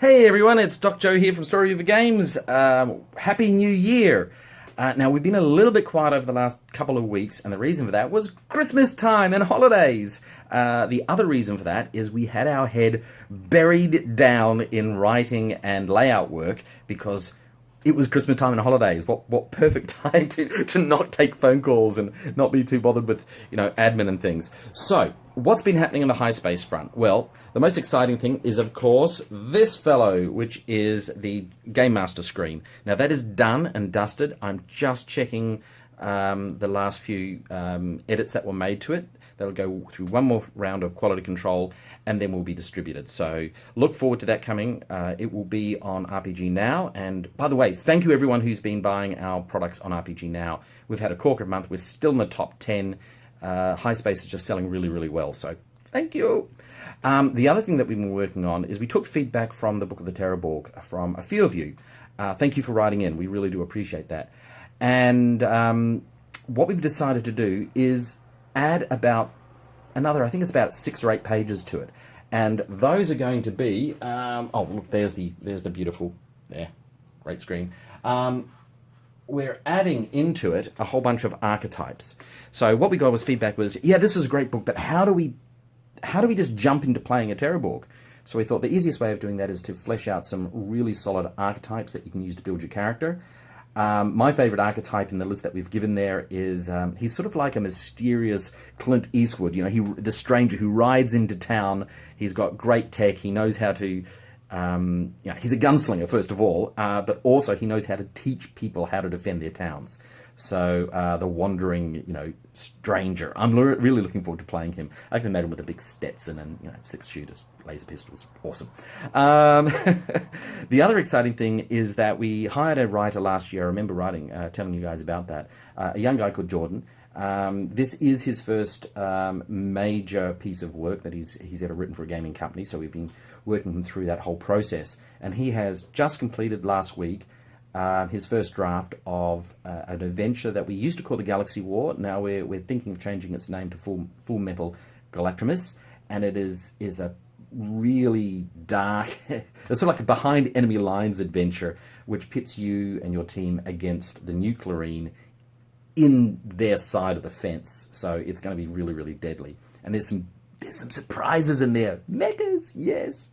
Hey everyone, it's Doc Joe here from StoryWeaver Games. Happy New Year! Now, we've been a little bit quiet over the last couple of weeks, and the reason for that was Christmas time and holidays. The other reason for that is we had our head buried down in writing and layout work because it was Christmas time and holidays. What perfect time to not take phone calls and not be too bothered with, admin and things. So, what's been happening in the high space front? Well, the most exciting thing is, of course, this fellow, which is the Game Master screen. Now, that is done and dusted. I'm just checking the last few edits that were made to it. That'll go through one more round of quality control, and then will be distributed. So look forward to that coming. It will be on RPG Now. And by the way, thank you everyone who's been buying our products on RPG Now. We've had a corker month. We're still in the top 10. High Space is just selling really, really well. So thank you. The other thing that we've been working on is we took feedback from the Book of the Teraborg from a few of you. Thank you for writing in. We really do appreciate that. And what we've decided to do is add about another, I think it's about 6 or 8 pages to it, and those are going to be oh look, there's the beautiful, there, great screen. We're adding into it a whole bunch of archetypes. So what we got was feedback was, yeah, this is a great book, but how do we just jump into playing a Teraborg? So we thought the easiest way of doing that is to flesh out some really solid archetypes that you can use to build your character. My favorite archetype in the list that we've given there is he's sort of like a mysterious Clint Eastwood. The stranger who rides into town. He's got great tech. He knows how to, he's a gunslinger first of all, but also he knows how to teach people how to defend their towns. So the wandering, stranger. I'm really looking forward to playing him. I can imagine him with a big Stetson and 6 shooters, laser pistols. Awesome. The other exciting thing is that we hired a writer last year. I remember telling you guys about that. A young guy called Jordan. This is his first major piece of work that he's ever written for a gaming company. So we've been working him through that whole process, and he has just completed last week his first draft of an adventure that we used to call the Galaxy War. Now we're thinking of changing its name to Full Metal Galatrimus, and it is a really dark, it's sort of like a behind enemy lines adventure, which pits you and your team against the Nuclearine in their side of the fence. So it's going to be really, really deadly. And there's some surprises in there. Mechas, yes.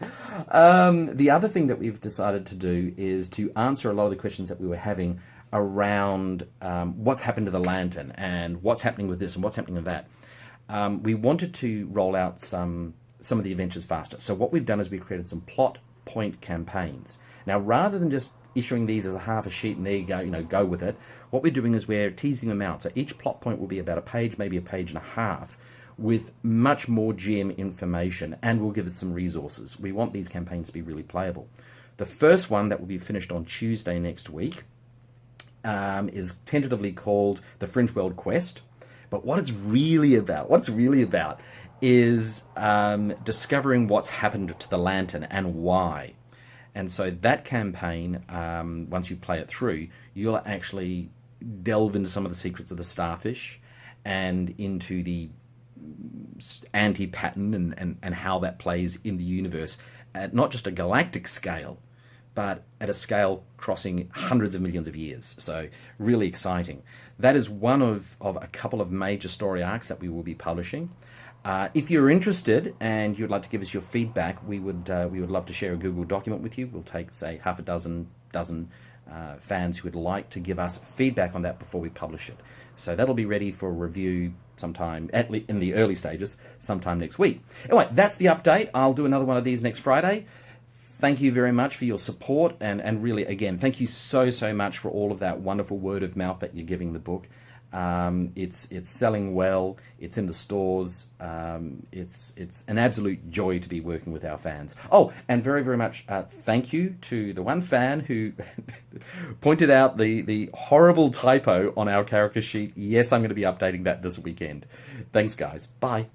The other thing that we've decided to do is to answer a lot of the questions that we were having around what's happened to the Lantern and what's happening with this and what's happening with that. We wanted to roll out some of the adventures faster. So what we've done is we've created some plot point campaigns. Now, rather than just issuing these as a half a sheet and there you go, go with it, what we're doing is we're teasing them out. So each plot point will be about a page, maybe a page and a half, with much more GM information, and will give us some resources. We want these campaigns to be really playable. The first one that will be finished on Tuesday next week is tentatively called The Fringe World Quest. But what it's really about is discovering what's happened to the Lantern and why. And so that campaign, once you play it through, you'll actually delve into some of the secrets of the Starfish and into the anti-pattern and how that plays in the universe at not just a galactic scale, but at a scale crossing hundreds of millions of years. So really exciting. That is one of a couple of major story arcs that we will be publishing. If you're interested and you'd like to give us your feedback, we would love to share a Google document with you. We'll take, say, half a dozen fans who would like to give us feedback on that before we publish it. So that'll be ready for review sometime, in the early stages, sometime next week. Anyway, that's the update. I'll do another one of these next Friday. Thank you very much for your support, and really, again, thank you so much for all of that wonderful word of mouth that you're giving the book. It's selling well. It's in the stores. It's an absolute joy to be working with our fans. Oh, and very, very much thank you to the one fan who pointed out the horrible typo on our character sheet. Yes, I'm going to be updating that this weekend. Thanks, guys. Bye.